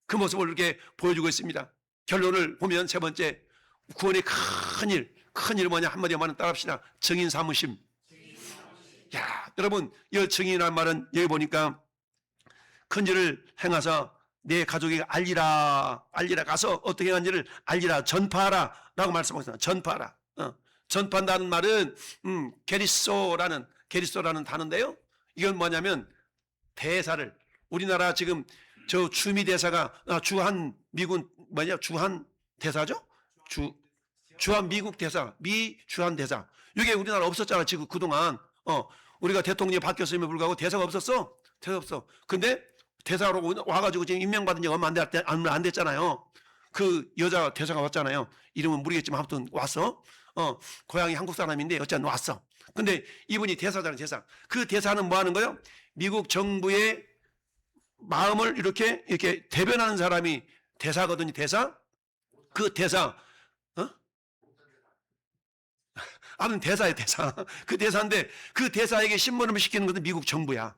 그 모습을 이렇게 보여주고 있습니다. 결론을 보면 세 번째, 구원의 큰일 뭐냐? 한마디로 말하면 따라합시다. 증인 삼으심. 야, 여러분, 이 증인이라는 말은 여기 보니까 큰일을 행하사 내 가족에게 알리라 가서 어떻게 한지를 알리라, 전파하라 라고 말씀하고 있습니다. 전파하라. 전파한다는 말은 게리소라는 단어인데요, 이건 뭐냐면 대사를, 우리나라 지금 저 주미 대사가 주한 미군 뭐냐, 주한 대사죠? 주한 미국 대사, 미 주한 대사. 이게 우리나라 없었잖아. 지금 그동안 우리가 대통령이 바뀌었음에 불구하고 대사가 없었어. 대사 없어. 근데 대사로 와가지고 지금 임명받은 지 얼마 안 됐잖아요. 그 여자 대사가 왔잖아요. 이름은 모르겠지만 아무튼 왔어. 고향이 한국 사람인데 어쨌든 왔어. 근데 이분이 대사잖아요. 대사. 그 대사는 뭐 하는 거예요? 미국 정부의 마음을 이렇게 대변하는 사람이 대사거든요. 대사. 그 대사. 아무튼 대사예요. 대사. 그 대사인데 그 대사에게 심부름을 시키는 것은 미국 정부야.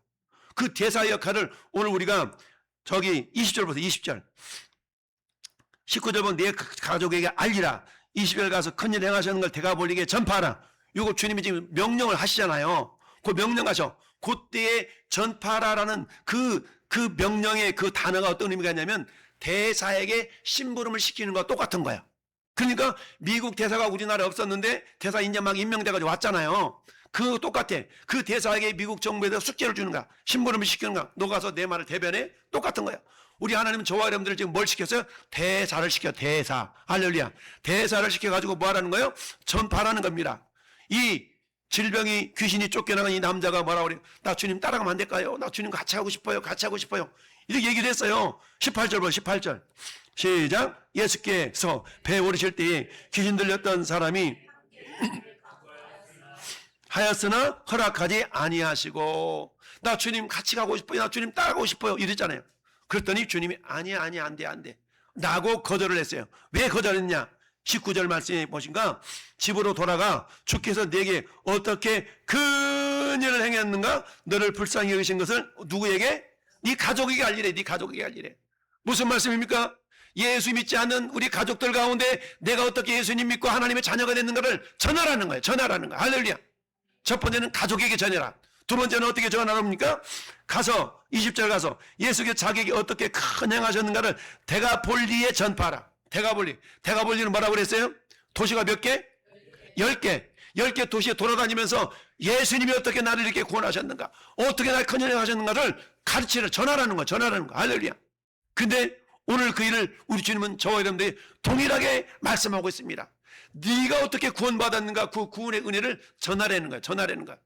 그 대사의 역할을 오늘 우리가 저기 20절부터 20절 19절 보면 내 가족에게 알리라. 20절 가서 큰일 행하시는 걸 대가 볼리게 전파하라. 이거 주님이 지금 명령을 하시잖아요. 그 명령하셔. 그때에 전파하라라는 그 명령의 그 단어가 어떤 의미가 있냐면 대사에게 심부름을 시키는 거와 똑같은 거야. 그러니까 미국 대사가 우리나라에 없었는데 대사 이제 막 임명돼가지고 왔잖아요. 그 똑같아. 그 대사에게 미국 정부에서 숙제를 주는 거야. 심부름을 시키는 거야. 너 가서 내 말을 대변해. 똑같은 거야. 우리 하나님은 저와 여러분들을 지금 뭘 시켰어요? 대사를 시켜. 대사. 할렐루야. 대사를 시켜가지고 뭐 하라는 거예요? 전파하라는 겁니다. 이 질병이, 귀신이 쫓겨나간 이 남자가 뭐라고 그래요? 나 주님 따라가면 안 될까요? 나 주님 같이 하고 싶어요. 같이 하고 싶어요. 이렇게 얘기를 했어요. 18절 봐. 18절. 시작. 예수께서 배에 오르실 때에 귀신 들렸던 사람이 하였으나 허락하지 아니하시고, 나 주님 같이 가고 싶어요. 나 주님 따라가고 싶어요. 이랬잖아요. 그랬더니 주님이 아니야, 안 돼. 라고 거절을 했어요. 왜 거절했냐? 19절 말씀해 보신가? 집으로 돌아가 주께서 내게 어떻게 큰일을 행했는가? 너를 불쌍히 여기신 것을 누구에게? 네 가족에게 알리래. 네 가족에게 알리래. 무슨 말씀입니까? 예수 믿지 않는 우리 가족들 가운데 내가 어떻게 예수님 믿고 하나님의 자녀가 됐는가를 전하라는 거예요. 전하라는 거예요. 할렐루야. 첫 번째는 가족에게 전해라. 두 번째는 어떻게 전하랍니까? 가서 20절 가서 예수께 자기에게 어떻게 큰 행하셨는가를 대가 볼리에 전파하라. 대가볼리는 뭐라고 그랬어요? 도시가 몇 개? 10개. 10개 도시에 돌아다니면서 예수님이 어떻게 나를 이렇게 구원하셨는가, 어떻게 날 큰일을 하셨는가를 가르치라, 전하라는 거야. 할렐루야. 근데 오늘 그 일을 우리 주님은 저와 여러분들이 동일하게 말씀하고 있습니다. 네가 어떻게 구원받았는가, 그 구원의 은혜를 전하라는 거야.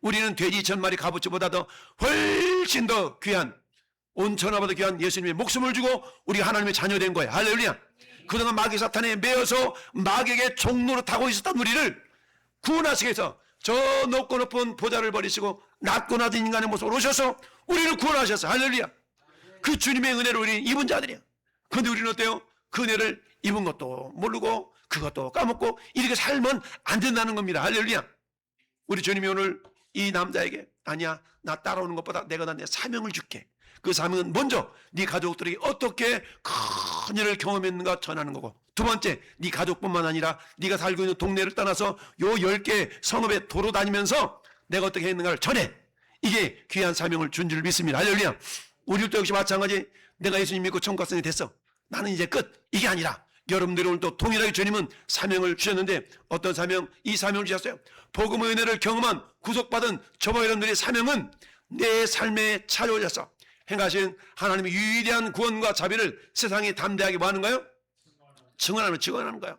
우리는 돼지 1000마리 값어치보다도 훨씬 더 귀한, 온 천하보다 귀한 예수님의 목숨을 주고 우리가 하나님의 자녀된 거예요. 할렐루야. 그동안 마귀 사탄에 매여서 마귀에게 종로로 타고 있었던 우리를 구원하시기 위해서 저 높고 높은 보좌를 버리시고 낮고 낮은 인간의 모습으로 오셔서 우리를 구원하셨어. 할렐루야. 그 주님의 은혜를 우리 입은 자들이야. 그런데 우리는 어때요? 그 은혜를 입은 것도 모르고 그것도 까먹고 이렇게 살면 안 된다는 겁니다. 할렐루야. 우리 주님이 오늘 이 남자에게, 아니야, 나 따라오는 것보다 내가 내 사명을 줄게. 그 사명은 먼저 네 가족들이 어떻게 큰 일을 경험했는가 전하는 거고, 두 번째, 네 가족뿐만 아니라 네가 살고 있는 동네를 떠나서 요 10개 성읍에 돌아다니면서 내가 어떻게 했는가를 전해. 이게 귀한 사명을 준 줄 믿습니다. 할렐루야. 우리도 역시 마찬가지. 내가 예수님 믿고 천국 갔으니 됐어, 나는 이제 끝. 이게 아니라 여러분들이 오늘 또 동일하게 주님은 사명을 주셨는데, 어떤 사명? 이 사명을 주셨어요. 복음의 은혜를 경험한 구속받은 저와 여러분들의 사명은 내 삶에 찾아오셔서 행하신 하나님의 위대한 구원과 자비를 세상에 담대하게 뭐 하는 거예요? 증언하는 거예요.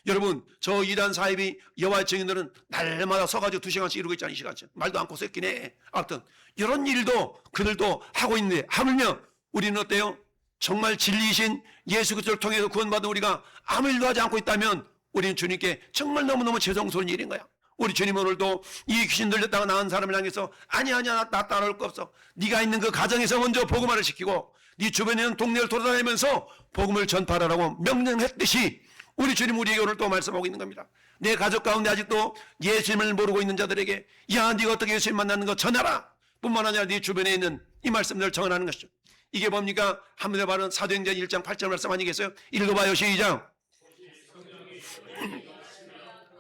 여러분, 저 이단 사입이 여호와의 증인들은 날마다 서가지고 2시간씩 이루고 있잖아요. 2시간씩 말도 않고 새끼네. 아무튼 이런 일도 그들도 하고 있는데, 하물며 우리는 어때요? 정말 진리이신 예수 그리스도를 통해서 구원받은 우리가 아무 일도 하지 않고 있다면 우리는 주님께 정말 너무너무 죄송스러운 일인 거야. 우리 주님 오늘도 이 귀신 들렸다가 나은 사람을 향해서 아니야 나 따라올 거 없어. 네가 있는 그 가정에서 먼저 복음화를 시키고 네 주변에 있는 동네를 돌아다니면서 복음을 전파하라고 명령했듯이 우리 주님 우리에게 오늘 또 말씀하고 있는 겁니다. 내 가족 가운데 아직도 예수님을 모르고 있는 자들에게, 야, 네가 어떻게 예수님 만났는 거 전하라. 뿐만 아니라 네 주변에 있는 이 말씀들을 전하는 것이죠. 이게 뭡니까? 한문에 바른 사도행전 1장 8절 말씀 아니겠어요? 읽어봐요. 시작.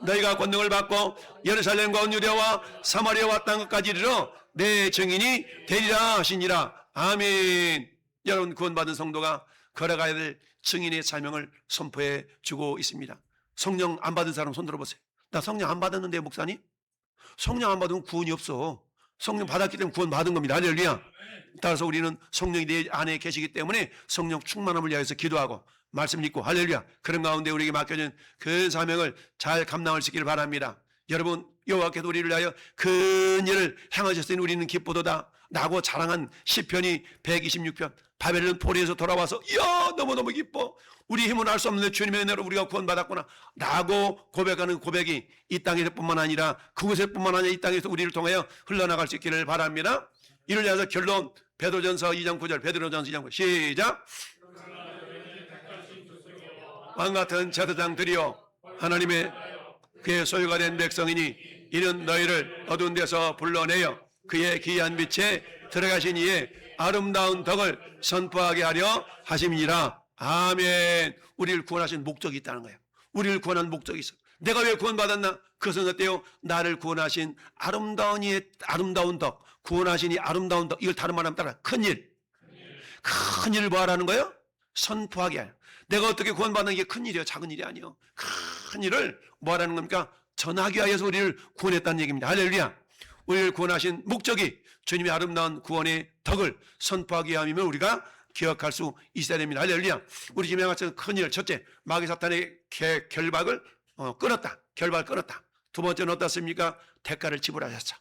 너희가 권능을 받고 예루살렘과 온 유대와 사마리아와 땅 끝까지 이르러 내 증인이 되리라 하시니라. 아멘. 여러분, 구원받은 성도가 걸어가야 될 증인의 사명을 선포해 주고 있습니다. 성령 안 받은 사람 손 들어보세요. 나 성령 안 받았는데 목사님? 성령 안 받으면 구원이 없어. 성령 받았기 때문에 구원 받은 겁니다. 할렐루야. 따라서 우리는 성령이 내 안에 계시기 때문에 성령 충만함을 위하여서 기도하고 말씀 읽고, 할렐루야, 그런 가운데 우리에게 맡겨진 그 사명을 잘 감당할 수 있기를 바랍니다. 여러분, 여호와께서 우리를 위하여 큰 일을 행하셨으니 우리는 기쁘도다 라고 자랑한 시편이 126편, 바벨론 포로에서 돌아와서 이야 너무너무 기뻐, 우리 힘은 알 수 없는데 주님의 은혜로 우리가 구원받았구나 라고 고백하는 고백이 이 땅에서 뿐만 아니라 그곳에 뿐만 아니라 이 땅에서 우리를 통하여 흘러나갈 수 있기를 바랍니다. 이를 위해서 결론, 베드로전서 2장 9절, 베드로전서 2장 9절 시작. 왕같은 제사장들이여 하나님의 그의 소유가 된 백성이니 이는 너희를 어두운 데서 불러내어 그의 기이한 빛에 들어가신 이의 아름다운 덕을 선포하게 하려 하심이니라. 아멘. 우리를 구원하신 목적이 있다는 거예요. 우리를 구원한 목적이 있어. 내가 왜 구원받았나? 그것은 어때요? 나를 구원하신 아름다운 이의 아름다운 덕, 구원하신 이 아름다운 덕, 이걸 다른 말하면 따라 큰일. 큰일을 뭐 하라는 거예요? 선포하게 하여. 내가 어떻게 구원받는 게 큰일이에요? 작은 일이 아니에요. 큰일을 뭐 하라는 겁니까? 전하기 위해서 우리를 구원했다는 얘기입니다. 할렐루야. 우리를 구원하신 목적이 주님의 아름다운 구원의 덕을 선포하기 위함이면 우리가 기억할 수 있어야 됩니다. 할렐루야. 우리 집에 맞춘 큰일, 첫째, 마귀 사탄의 결박을 끊었다. 결박을 끊었다. 두 번째는 어떻습니까? 대가를 지불하셨어.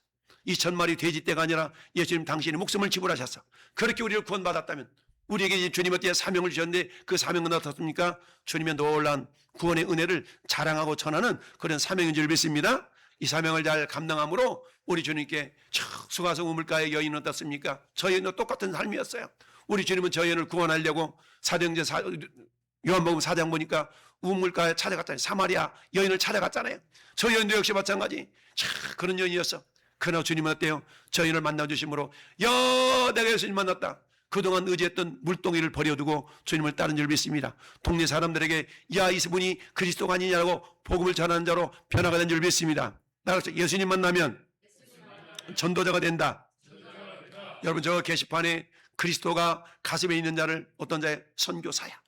2000마리 돼지떼가 아니라 예수님 당신의 목숨을 지불하셨어. 그렇게 우리를 구원받았다면 우리에게 주님 어떻게 사명을 주셨는데 그 사명은 어떻습니까? 주님의 놀라운 구원의 은혜를 자랑하고 전하는 그런 사명인 줄 믿습니다. 이 사명을 잘 감당함으로 우리 주님께 수가성 우물가의 여인은 어떻습니까? 저 여인도 똑같은 삶이었어요. 우리 주님은 저 여인을 구원하려고 사도행전 요한복음 4장 보니까 우물가에 찾아갔잖아요. 사마리아 여인을 찾아갔잖아요. 저 여인도 역시 마찬가지 그런 여인이었어. 그러나 주님은 어때요? 저 여인을 만나주심으로 내가 예수님 만났다. 그동안 의지했던 물동이를 버려두고 주님을 따른 줄 믿습니다. 동네 사람들에게 이분이 그리스도가 아니냐고 복음을 전하는 자로 변화가 된 줄 믿습니다. 따라서 예수님 만나면 전도자가 된다. 여러분, 저 게시판에 그리스도가 가슴에 있는 자를 어떤 자의 선교사야,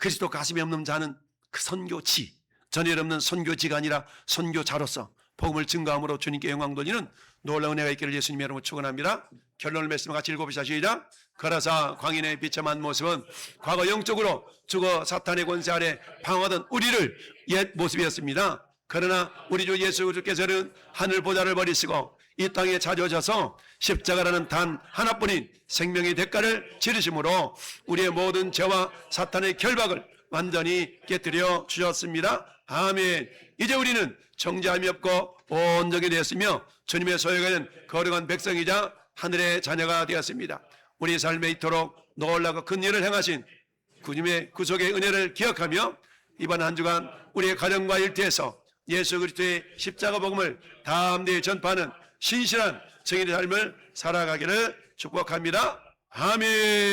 그리스도 가슴에 없는 자는 그 선교지, 전일 없는 선교지가 아니라 선교자로서 복음을 증거함으로 주님께 영광 돌리는 놀라운 은혜가 있기를 예수님의 이름으로 축원합니다. 결론을 말씀 같이 읽어보시다. 시작. 그러사 광인의 비참한 모습은 과거 영적으로 죽어 사탄의 권세 아래 방황하던 우리를 옛 모습이었습니다. 그러나 우리 주 예수 그리스도께서는 하늘 보좌를 버리시고 이 땅에 찾아오셔서 십자가라는 단 하나뿐인 생명의 대가를 치르심으로 우리의 모든 죄와 사탄의 결박을 완전히 깨뜨려 주셨습니다. 아멘. 이제 우리는 정죄함이 없고 온전히 되었으며 주님의 소유가 된 거룩한 백성이자 하늘의 자녀가 되었습니다. 우리 삶에 이토록 놀라고 큰 일을 행하신 주님의 구속의 은혜를 기억하며 이번 한 주간 우리의 가정과 일터에서 예수 그리스도의 십자가 복음을 담대히 전파하는 신실한 증인의 삶을 살아가기를 축복합니다. 아멘.